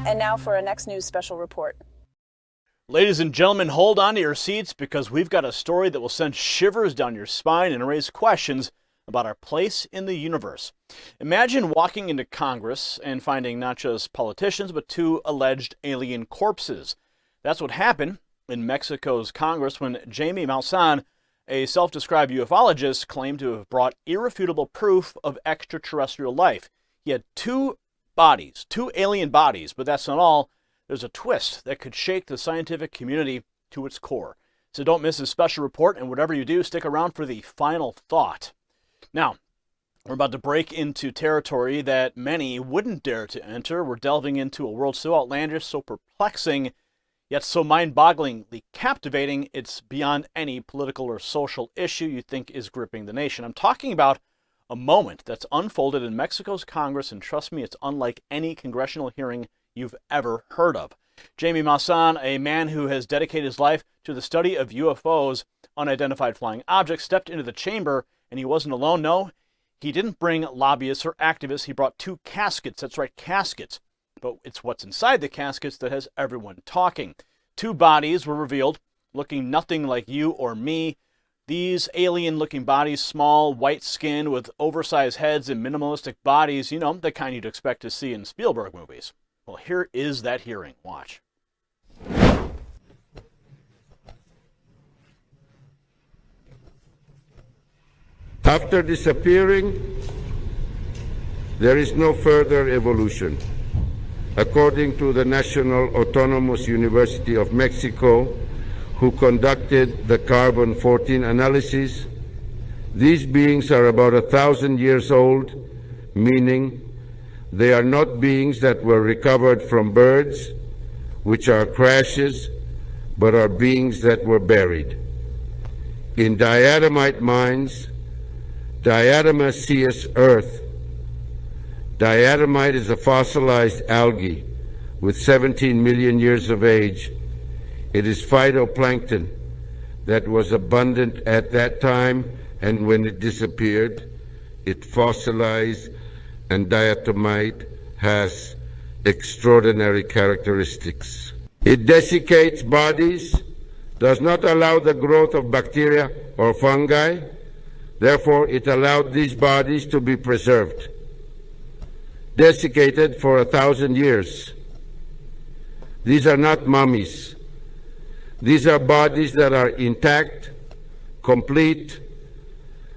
And now for our next news special report. Ladies and gentlemen, hold on to your seats because we've got a story that will send shivers down your spine and raise questions about our place in the universe. Imagine walking into Congress and finding not just politicians, but two alleged alien corpses. That's what happened in Mexico's Congress when Jaime Maussan, a self-described ufologist, claimed to have brought irrefutable proof of extraterrestrial life. He had two bodies, two alien bodies, but that's not all. There's a twist that could shake the scientific community to its core. So don't miss this special report, and whatever you do, stick around for the final thought. Now, we're about to break into territory that many wouldn't dare to enter. We're delving into a world so outlandish, so perplexing, yet so mind-bogglingly captivating, it's beyond any political or social issue you think is gripping the nation. I'm talking about a moment that's unfolded in Mexico's Congress, and trust me, it's unlike any congressional hearing you've ever heard of. Jaime Maussan, a man who has dedicated his life to the study of UFOs, unidentified flying objects, stepped into the chamber, and he wasn't alone. No, he didn't bring lobbyists or activists. He brought two caskets. That's right, caskets. But it's what's inside the caskets that has everyone talking. Two bodies were revealed, looking nothing like you or me. These alien-looking bodies, small, white skin with oversized heads and minimalistic bodies, you know, the kind you'd expect to see in Spielberg movies. Well, here is that hearing. Watch. After disappearing, there is no further evolution. According to the National Autonomous University of Mexico, who conducted the carbon-14 analysis, these beings are about 1,000 years old, meaning they are not beings that were recovered from birds, which are crashes, but are beings that were buried. In diatomite mines, diatoma sees earth. Diatomite is a fossilized algae with 17 million years of age. It is phytoplankton that was abundant at that time, and when it disappeared, it fossilized, and diatomite has extraordinary characteristics. It desiccates bodies, does not allow the growth of bacteria or fungi. Therefore, it allowed these bodies to be preserved, desiccated for 1,000 years. These are not mummies. These are bodies that are intact, complete,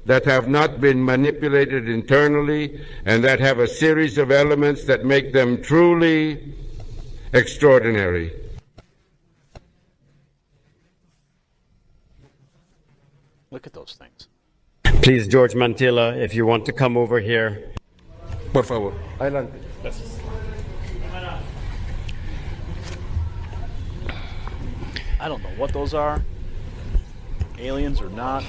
that have not been manipulated internally, and that have a series of elements that make them truly extraordinary. Look at those things. Please, George Mantilla, if you want to come over here. Por favor, adelante. I don't know what those are. Aliens or not.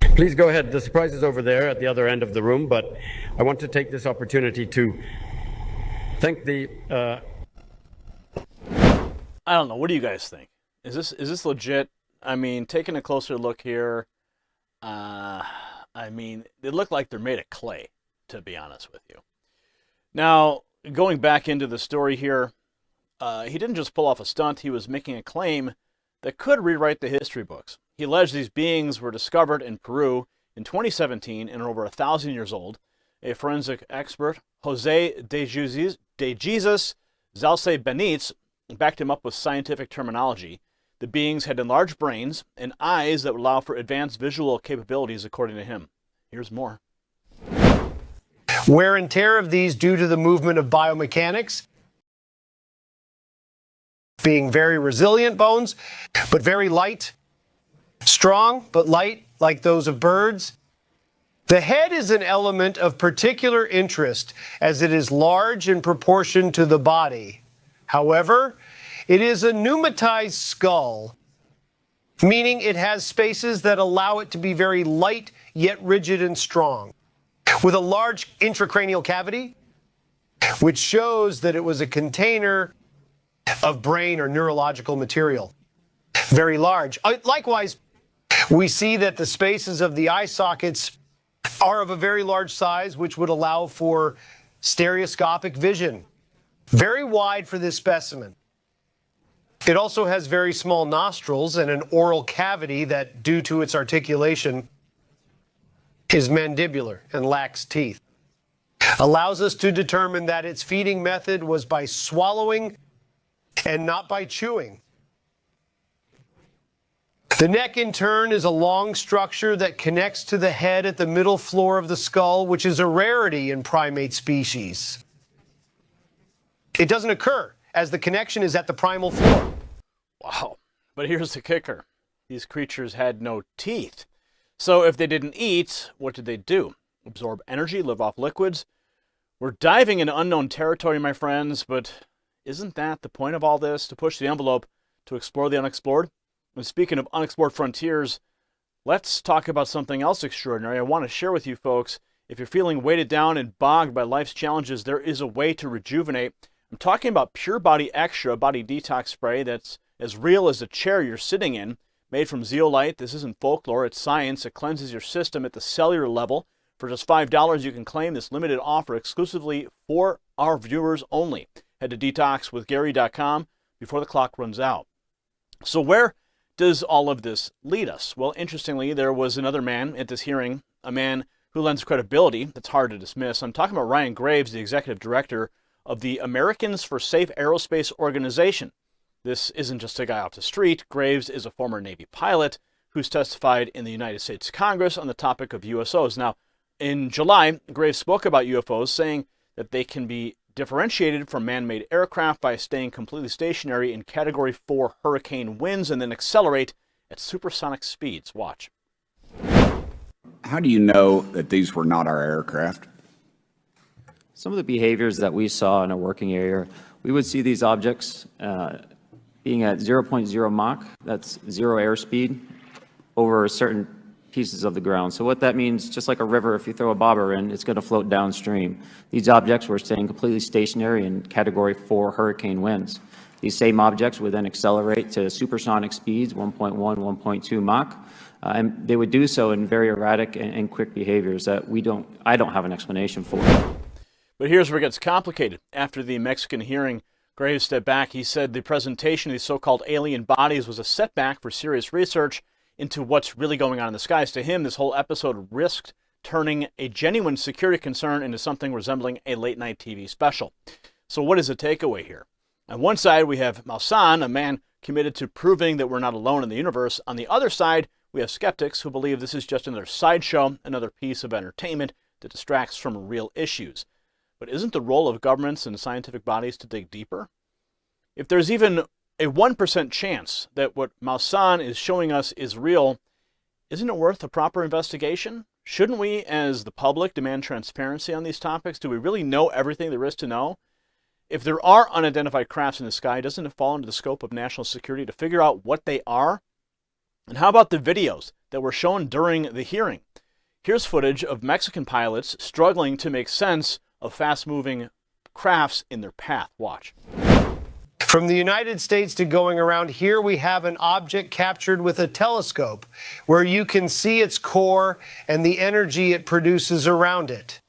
Please go ahead. The surprise is over there at the other end of the room, but I want to take this opportunity to thank the... I don't know. What do you guys think? Is this legit? I mean, taking a closer look here, I mean, they look like they're made of clay, to be honest with you. Now, going back into the story here, he didn't just pull off a stunt. He was making a claim that could rewrite the history books. He alleged these beings were discovered in Peru in 2017 and are over 1,000 years old. A forensic expert, Jose de Jesus Zalce Benitez, backed him up with scientific terminology. The beings had enlarged brains and eyes that would allow for advanced visual capabilities, according to him. Here's more. Wear and tear of these due to the movement of biomechanics, being very resilient bones, but very light, strong, but light, like those of birds. The head is an element of particular interest as it is large in proportion to the body. However, it is a pneumatized skull, meaning it has spaces that allow it to be very light yet rigid and strong, with a large intracranial cavity, which shows that it was a container of brain or neurological material. Very large. Likewise, We see that the spaces of the eye sockets are of a very large size, which would allow for stereoscopic vision. Very wide for this specimen. It also has very small nostrils and an oral cavity that, due to its articulation, is mandibular and lacks teeth. Allows us to determine that its feeding method was by swallowing and not by chewing. The neck, in turn, is a long structure that connects to the head at the middle floor of the skull, which is a rarity in primate species. It doesn't occur, as the connection is at the primal floor. Wow. But here's the kicker. These creatures had no teeth. So if they didn't eat, what did they do? Absorb energy, live off liquids? We're diving into unknown territory, my friends, but isn't that the point of all this? To push the envelope, to explore the unexplored? And speaking of unexplored frontiers, let's talk about something else extraordinary. I want to share with you folks, if you're feeling weighted down and bogged by life's challenges, there is a way to rejuvenate. I'm talking about Pure Body Extra body detox spray that's as real as the chair you're sitting in, made from zeolite. This isn't folklore, it's science. It cleanses your system at the cellular level. For just $5, you can claim this limited offer exclusively for our viewers only. Head to detoxwithgary.com before the clock runs out. So where does all of this lead us? Well, interestingly, there was another man at this hearing, a man who lends credibility that's hard to dismiss. I'm talking about Ryan Graves, the executive director of the Americans for Safe Aerospace organization. This isn't just a guy off the street. Graves is a former Navy pilot who's testified in the United States Congress on the topic of USOs. Now, in July, Graves spoke about UFOs, saying that they can be differentiated from man-made aircraft by staying completely stationary in Category 4 hurricane winds and then accelerate at supersonic speeds. Watch. How do you know that these were not our aircraft? Some of the behaviors that we saw in a working area, we would see these objects being at 0.0 Mach, that's zero airspeed, over certain pieces of the ground. So what that means, just like a river, if you throw a bobber in, it's going to float downstream. These objects were staying completely stationary in Category 4 hurricane winds. These same objects would then accelerate to supersonic speeds, 1.1, 1.2 Mach, and they would do so in very erratic and quick behaviors that I don't have an explanation for. But here's where it gets complicated. After the Mexican hearing, Graves stepped back. He said the presentation of these so-called alien bodies was a setback for serious research into what's really going on in the skies. To him, this whole episode risked turning a genuine security concern into something resembling a late-night TV special. So what is the takeaway here? On one side, we have Maussan, a man committed to proving that we're not alone in the universe. On the other side, we have skeptics who believe this is just another sideshow, another piece of entertainment that distracts from real issues. But isn't the role of governments and scientific bodies to dig deeper? If there's even a 1% chance that what Maussan is showing us is real, isn't it worth a proper investigation? Shouldn't we, as the public, demand transparency on these topics? Do we really know everything there is to know? If there are unidentified crafts in the sky, doesn't it fall into the scope of national security to figure out what they are? And how about the videos that were shown during the hearing? Here's footage of Mexican pilots struggling to make sense of fast-moving crafts in their path. Watch. From the United States to going around, here we have an object captured with a telescope where you can see its core and the energy it produces around it.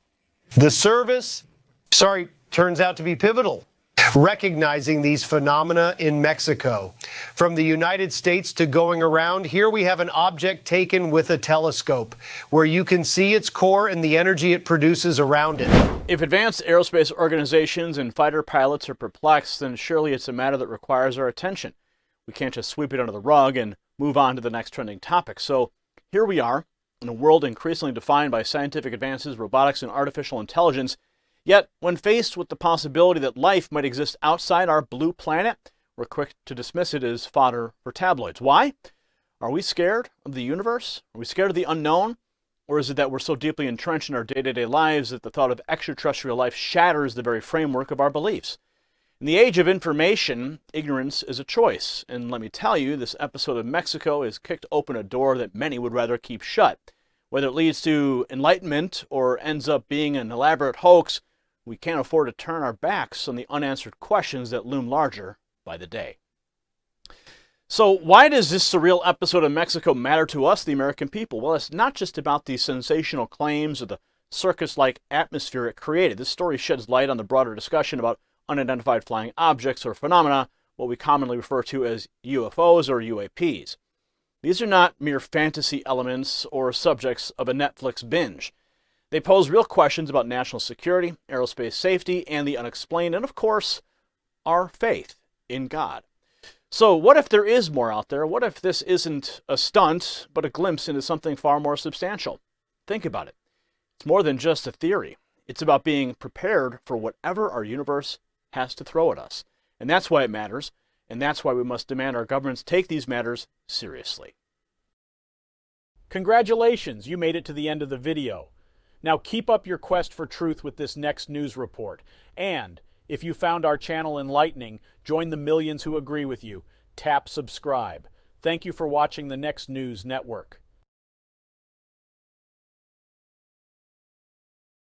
The service, turns out to be pivotal, recognizing these phenomena in Mexico. From the United States to going around, here we have an object taken with a telescope where you can see its core and the energy it produces around it. If advanced aerospace organizations and fighter pilots are perplexed, then surely it's a matter that requires our attention. We can't just sweep it under the rug and move on to the next trending topic. So here we are in a world increasingly defined by scientific advances, robotics, and artificial intelligence. Yet, when faced with the possibility that life might exist outside our blue planet, we're quick to dismiss it as fodder for tabloids. Why? Are we scared of the universe? Are we scared of the unknown? Or is it that we're so deeply entrenched in our day-to-day lives that the thought of extraterrestrial life shatters the very framework of our beliefs? In the age of information, ignorance is a choice. And let me tell you, this episode of Mexico has kicked open a door that many would rather keep shut. Whether it leads to enlightenment or ends up being an elaborate hoax, we can't afford to turn our backs on the unanswered questions that loom larger by the day. So why does this surreal episode of Mexico matter to us, the American people? Well, it's not just about the sensational claims or the circus-like atmosphere it created. This story sheds light on the broader discussion about unidentified flying objects or phenomena, what we commonly refer to as UFOs or UAPs. These are not mere fantasy elements or subjects of a Netflix binge. They pose real questions about national security, aerospace safety, and the unexplained, and of course, our faith in God. So what if there is more out there? What if this isn't a stunt, but a glimpse into something far more substantial? Think about it. It's more than just a theory. It's about being prepared for whatever our universe has to throw at us. And that's why it matters, and that's why we must demand our governments take these matters seriously. Congratulations, you made it to the end of the video. Now keep up your quest for truth with this next news report. And if you found our channel enlightening, join the millions who agree with you. Tap subscribe. Thank you for watching the Next News Network.